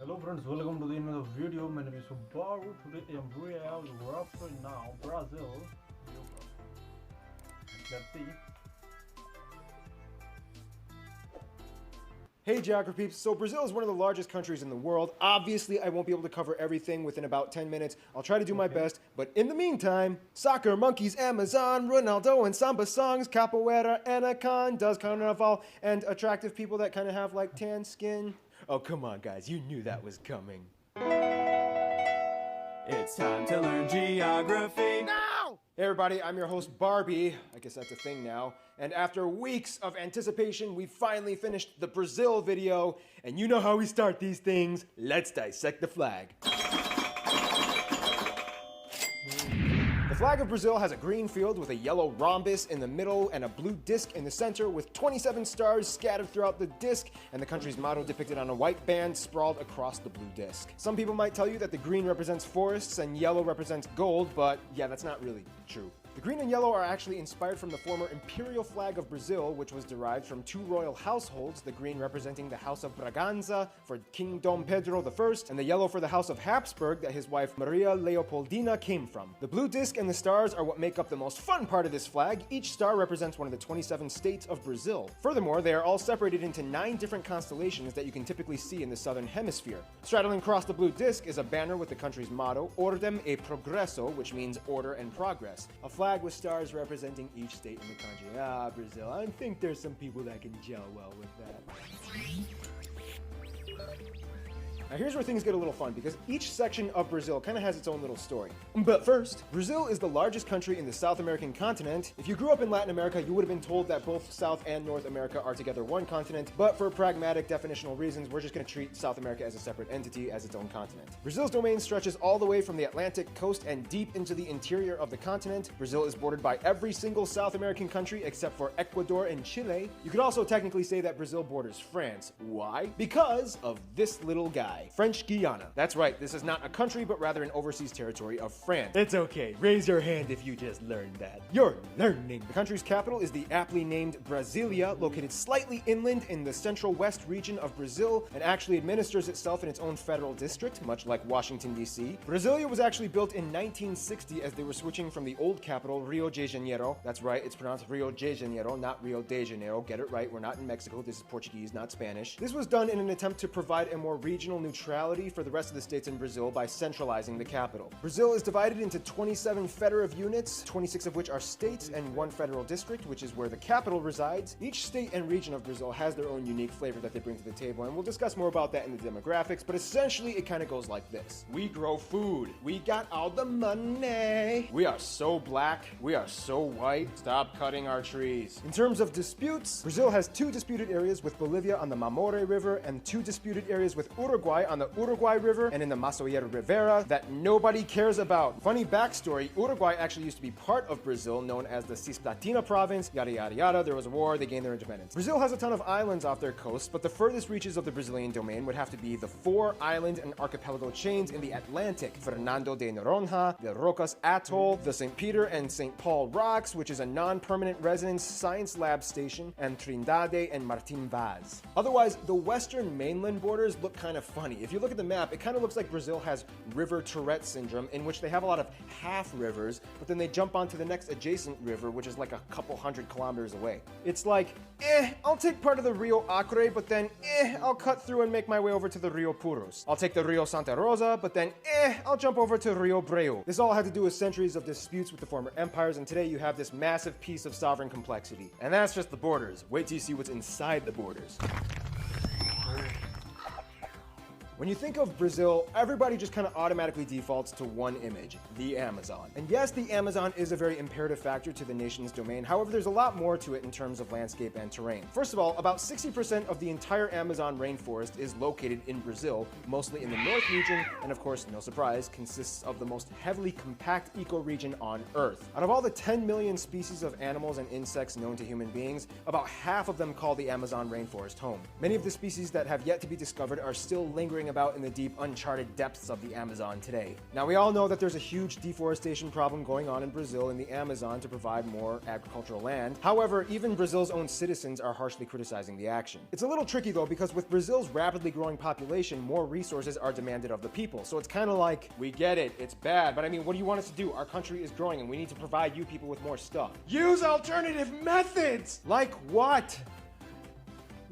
Hello friends, welcome to the another video. My name is Esau Baru. Today I am right now Brazil. Let's see. Hey Geography peeps, so Brazil is one of the largest countries in the world. Obviously, I won't be able to cover everything within about 10 minutes. I'll try to do my best, but in the meantime, soccer, monkeys, Amazon, Ronaldo and samba songs, capoeira, anacondas, carnaval, and attractive people that kind of have like tan skin. Oh, come on guys, you knew that was coming. It's time to learn geography now! Hey everybody, I'm your host Barbie, I guess that's a thing now, and after weeks of anticipation, we finally finished the Brazil video, and you know how we start these things, let's dissect the flag. The flag of Brazil has a green field with a yellow rhombus in the middle and a blue disc in the center with 27 stars scattered throughout the disc and the country's motto depicted on a white band sprawled across the blue disc. Some people might tell you that the green represents forests and yellow represents gold, but yeah, that's not really true. The green and yellow are actually inspired from the former imperial flag of Brazil, which was derived from two royal households, the green representing the House of Braganza for King Dom Pedro I, and the yellow for the House of Habsburg that his wife Maria Leopoldina came from. The blue disc and the stars are what make up the most fun part of this flag. Each star represents one of the 27 states of Brazil. Furthermore, they are all separated into 9 different constellations that you can typically see in the southern hemisphere. Straddling across the blue disc is a banner with the country's motto, Ordem e Progresso, which means order and progress. A flag with stars representing each state in the country. Ah, Brazil, I think there's some people that can gel well with that. Now here's where things get a little fun, because each section of Brazil kind of has its own little story. But first, Brazil is the largest country in the South American continent. If you grew up in Latin America, you would have been told that both South and North America are together one continent, but for pragmatic definitional reasons, we're just going to treat South America as a separate entity, as its own continent. Brazil's domain stretches all the way from the Atlantic coast and deep into the interior of the continent. Brazil is bordered by every single South American country except for Ecuador and Chile. You could also technically say that Brazil borders France. Why? Because of this little guy. French Guiana. That's right, this is not a country, but rather an overseas territory of France. It's okay, raise your hand if you just learned that. You're learning. The country's capital is the aptly named Brasilia, located slightly inland in the central west region of Brazil, and actually administers itself in its own federal district, much like Washington, D.C. Brasilia was actually built in 1960 as they were switching from the old capital, Rio de Janeiro. That's right, it's pronounced Rio de Janeiro, not Rio de Janeiro. Get it right, we're not in Mexico, this is Portuguese, not Spanish. This was done in an attempt to provide a more regional neutrality for the rest of the states in Brazil by centralizing the capital. Brazil is divided into 27 federative units, 26 of which are states, and 1 federal district, which is where the capital resides. Each state and region of Brazil has their own unique flavor that they bring to the table, and we'll discuss more about that in the demographics, but essentially it kind of goes like this. We grow food. We got all the money. We are so black. We are so white. Stop cutting our trees. In terms of disputes, Brazil has 2 disputed areas with Bolivia on the Mamoré River and 2 disputed areas with Uruguay on the Uruguay River and in the Masoyera Rivera that nobody cares about. Funny backstory, Uruguay actually used to be part of Brazil, known as the Cisplatina province, yada yada yada, there was a war, they gained their independence. Brazil has a ton of islands off their coast, but the furthest reaches of the Brazilian domain would have to be the 4 island and archipelago chains in the Atlantic, Fernando de Noronha, the Rocas Atoll, the St. Peter and St. Paul Rocks, which is a non-permanent residence science lab station, and Trindade and Martin Vaz. Otherwise, the western mainland borders look kind of funny. If you look at the map, it kind of looks like Brazil has river Tourette syndrome, in which they have a lot of half rivers, but then they jump onto the next adjacent river, which is like a couple hundred kilometers away. It's like, I'll take part of the Rio Acre, but then, I'll cut through and make my way over to the Rio Puros. I'll take the Rio Santa Rosa, but then, I'll jump over to Rio Breu. This all had to do with centuries of disputes with the former empires, and today you have this massive piece of sovereign complexity. And that's just the borders. Wait till you see what's inside the borders. When you think of Brazil, everybody just kind of automatically defaults to one image, the Amazon. And yes, the Amazon is a very imperative factor to the nation's domain. However, there's a lot more to it in terms of landscape and terrain. First of all, about 60% of the entire Amazon rainforest is located in Brazil, mostly in the north region, and of course, no surprise, consists of the most heavily compact ecoregion on Earth. Out of all the 10 million species of animals and insects known to human beings, about half of them call the Amazon rainforest home. Many of the species that have yet to be discovered are still lingering wandering about in the deep, uncharted depths of the Amazon today. Now, we all know that there's a huge deforestation problem going on in Brazil in the Amazon to provide more agricultural land. However, even Brazil's own citizens are harshly criticizing the action. It's a little tricky though, because with Brazil's rapidly growing population, more resources are demanded of the people. So it's kind of like, we get it, it's bad, but I mean, what do you want us to do? Our country is growing and we need to provide you people with more stuff. Use alternative methods! Like what?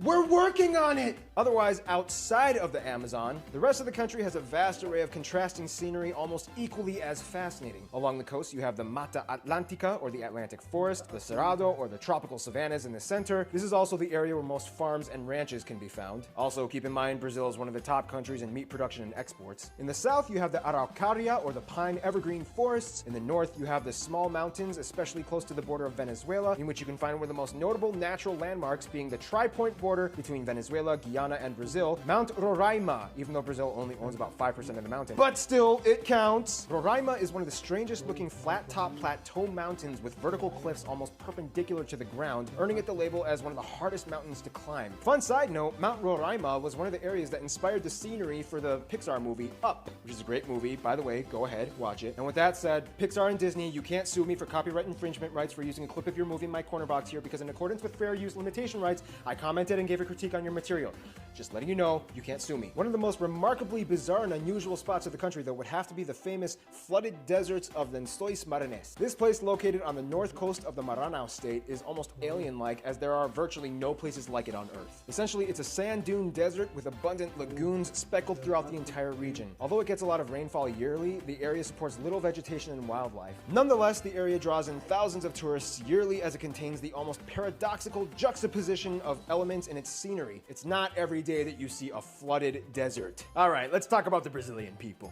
We're working on it! Otherwise, outside of the Amazon, the rest of the country has a vast array of contrasting scenery almost equally as fascinating. Along the coast, you have the Mata Atlântica, or the Atlantic Forest, the Cerrado, or the tropical savannas in the center. This is also the area where most farms and ranches can be found. Also, keep in mind, Brazil is one of the top countries in meat production and exports. In the south, you have the Araucaria, or the pine evergreen forests. In the north, you have the small mountains, especially close to the border of Venezuela, in which you can find one of the most notable natural landmarks being the tri-point border between Venezuela, Guyana, and Brazil, Mount Roraima, even though Brazil only owns about 5% of the mountain. But still, it counts! Roraima is one of the strangest looking flat-top plateau mountains with vertical cliffs almost perpendicular to the ground, earning it the label as one of the hardest mountains to climb. Fun side note, Mount Roraima was one of the areas that inspired the scenery for the Pixar movie Up, which is a great movie. By the way, go ahead, watch it. And with that said, Pixar and Disney, you can't sue me for copyright infringement rights for using a clip of your movie in my corner box here, because in accordance with fair use limitation rights, I commented and gave a critique on your material. Just letting you know, you can't sue me. One of the most remarkably bizarre and unusual spots of the country, though, would have to be the famous flooded deserts of Lençóis Maranhenses. This place, located on the north coast of the Maranhão state, is almost alien-like, as there are virtually no places like it on Earth. Essentially, it's a sand dune desert with abundant lagoons speckled throughout the entire region. Although it gets a lot of rainfall yearly, the area supports little vegetation and wildlife. Nonetheless, the area draws in thousands of tourists yearly, as it contains the almost paradoxical juxtaposition of elements in its scenery. It's not every day that you see a flooded desert. All right, let's talk about the Brazilian people.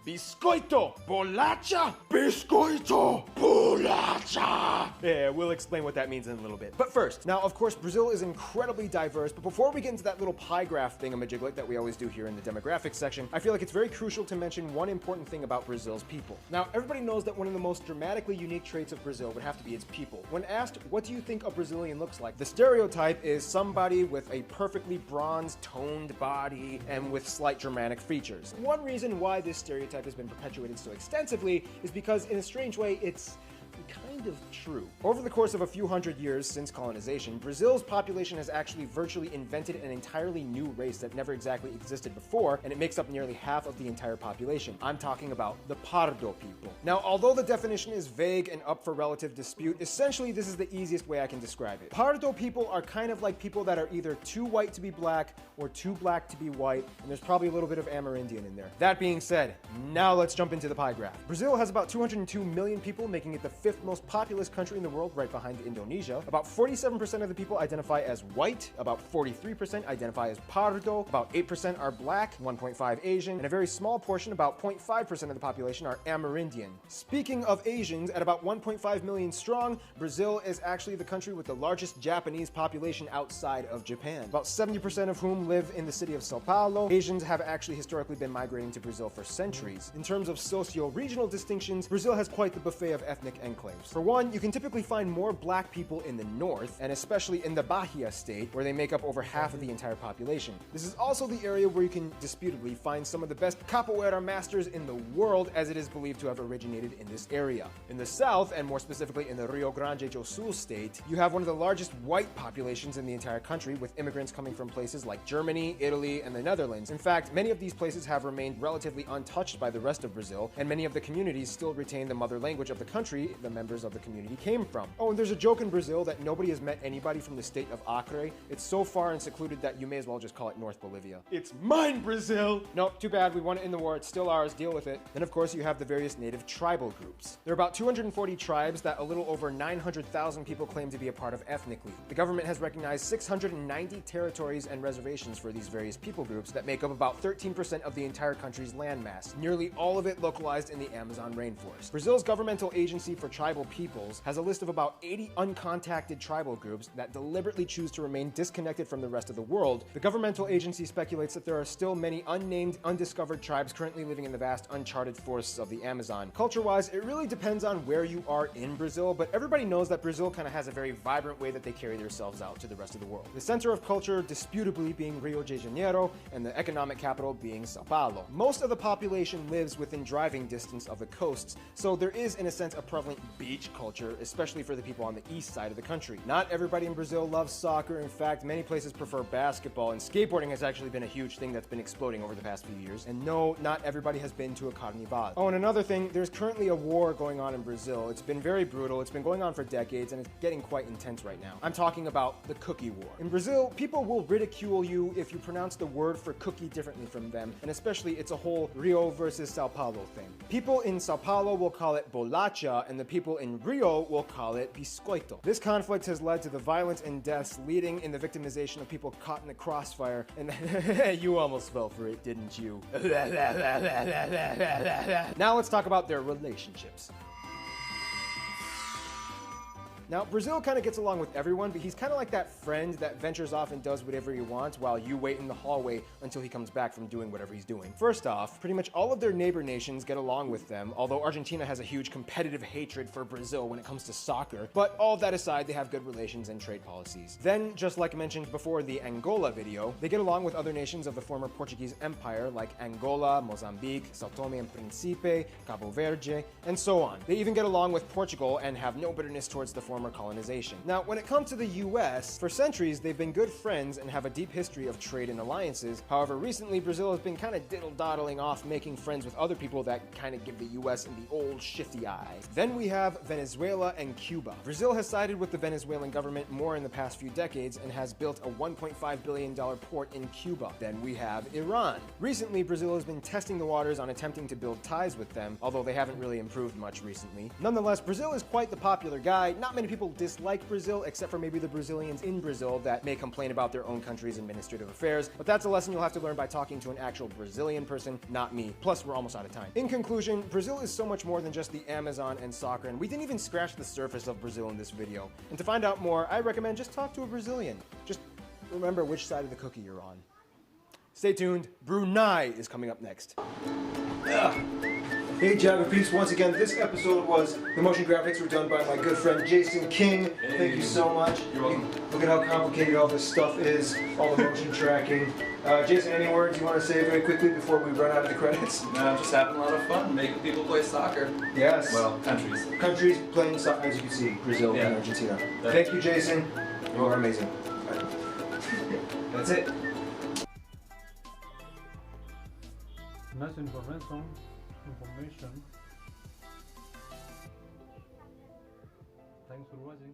Biscoito, bolacha, biscoito, bolacha. Yeah, we'll explain what that means in a little bit. But first, now of course Brazil is incredibly diverse, but before we get into that little pie graph thingamajiglet that we always do here in the demographics section, I feel like it's very crucial to mention one important thing about Brazil's people. Now, everybody knows that one of the most dramatically unique traits of Brazil would have to be its people. When asked, what do you think a Brazilian looks like? The stereotype is somebody with a perfectly bronzed, toned body and with slight Germanic features. One reason why this stereotype has been perpetuated so extensively is because, in a strange way, it's kind of true. Over the course of a few hundred years since colonization, Brazil's population has actually virtually invented an entirely new race that never exactly existed before, and it makes up nearly half of the entire population. I'm talking about the Pardo people. Now, although the definition is vague and up for relative dispute, essentially this is the easiest way I can describe it. Pardo people are kind of like people that are either too white to be black or too black to be white, and there's probably a little bit of Amerindian in there. That being said, now let's jump into the pie graph. Brazil has about 202 million people, making it the fifth most populous country in the world, right behind Indonesia. About 47% of the people identify as white, about 43% identify as Pardo, about 8% are black, 1.5 Asian, and a very small portion, about 0.5% of the population, are Amerindian. Speaking of Asians, at about 1.5 million strong, Brazil is actually the country with the largest Japanese population outside of Japan. About 70% of whom live in the city of Sao Paulo. Asians have actually historically been migrating to Brazil for centuries. In terms of socio-regional distinctions, Brazil has quite the buffet of ethnic enclaves. For one, you can typically find more black people in the north, and especially in the Bahia state, where they make up over half of the entire population. This is also the area where you can disputably find some of the best capoeira masters in the world, as it is believed to have originated in this area. In the south, and more specifically in the Rio Grande do Sul state, you have one of the largest white populations in the entire country, with immigrants coming from places like Germany, Italy, and the Netherlands. In fact, many of these places have remained relatively untouched by the rest of Brazil, and many of the communities still retain the mother language of the country the members of the community came from. Oh, and there's a joke in Brazil that nobody has met anybody from the state of Acre. It's so far and secluded that you may as well just call it North Bolivia. It's mine, Brazil! Nope, too bad, we won it in the war, it's still ours, deal with it. Then of course you have the various native tribal groups. There are about 240 tribes that a little over 900,000 people claim to be a part of ethnically. The government has recognized 690 territories and reservations for these various people groups that make up about 13% of the entire country's landmass, nearly all of it localized in the Amazon rainforest. Brazil's governmental agency for Tribal Peoples has a list of about 80 uncontacted tribal groups that deliberately choose to remain disconnected from the rest of the world, the governmental agency speculates that there are still many unnamed, undiscovered tribes currently living in the vast, uncharted forests of the Amazon. Culture-wise, it really depends on where you are in Brazil, but everybody knows that Brazil kind of has a very vibrant way that they carry themselves out to the rest of the world. The center of culture, disputably, being Rio de Janeiro, and the economic capital being Sao Paulo. Most of the population lives within driving distance of the coasts, so there is, in a sense, a prevalent beach culture, especially for the people on the east side of the country. Not everybody in Brazil loves soccer. In fact, many places prefer basketball, and skateboarding has actually been a huge thing that's been exploding over the past few years. And no, not everybody has been to a carnival. Oh, and another thing, there's currently a war going on in Brazil. It's been very brutal, it's been going on for decades, and it's getting quite intense right now. I'm talking about the cookie war. In Brazil, people will ridicule you if you pronounce the word for cookie differently from them, and especially it's a whole Rio versus Sao Paulo thing. People in Sao Paulo will call it bolacha, and the people in Rio will call it biscoito. This conflict has led to the violence and deaths, leading in the victimization of people caught in the crossfire, and you almost fell for it, didn't you? Now let's talk about their relationships. Now, Brazil kind of gets along with everyone, but he's kind of like that friend that ventures off and does whatever he wants while you wait in the hallway until he comes back from doing whatever he's doing. First off, pretty much all of their neighbor nations get along with them, although Argentina has a huge competitive hatred for Brazil when it comes to soccer. But all of that aside, they have good relations and trade policies. Then, just like mentioned before the Angola video, they get along with other nations of the former Portuguese Empire like Angola, Mozambique, Sao Tome and Principe, Cabo Verde, and so on. They even get along with Portugal and have no bitterness towards the former colonization. Now, when it comes to the US, for centuries they've been good friends and have a deep history of trade and alliances. However, recently Brazil has been kind of diddle-doddling off, making friends with other people that kind of give the US the old shifty eye. Then we have Venezuela and Cuba. Brazil has sided with the Venezuelan government more in the past few decades and has built a $1.5 billion port in Cuba. Then we have Iran. Recently, Brazil has been testing the waters on attempting to build ties with them, although they haven't really improved much recently. Nonetheless, Brazil is quite the popular guy. Not many people dislike Brazil, except for maybe the Brazilians in Brazil that may complain about their own country's administrative affairs, but that's a lesson you'll have to learn by talking to an actual Brazilian person, not me. Plus, we're almost out of time. In conclusion, Brazil is so much more than just the Amazon and soccer, and we didn't even scratch the surface of Brazil in this video. And to find out more, I recommend just talk to a Brazilian. Just remember which side of the cookie you're on. Stay tuned, Brunei is coming up next. Hey Geographies, once again, this episode was, the motion graphics were done by my good friend Jason King. Hey. Thank you so much. You're welcome. Look at how complicated all this stuff is, all the motion tracking. Jason, any words you want to say very quickly before we run out of the credits? No, I'm just having a lot of fun making people play soccer. Yes. Well, countries. Countries playing soccer, as you can see, Brazil Yeah. and Argentina. That's- Thank you, Jason. You are amazing. That's it. Nice information. Thanks for watching.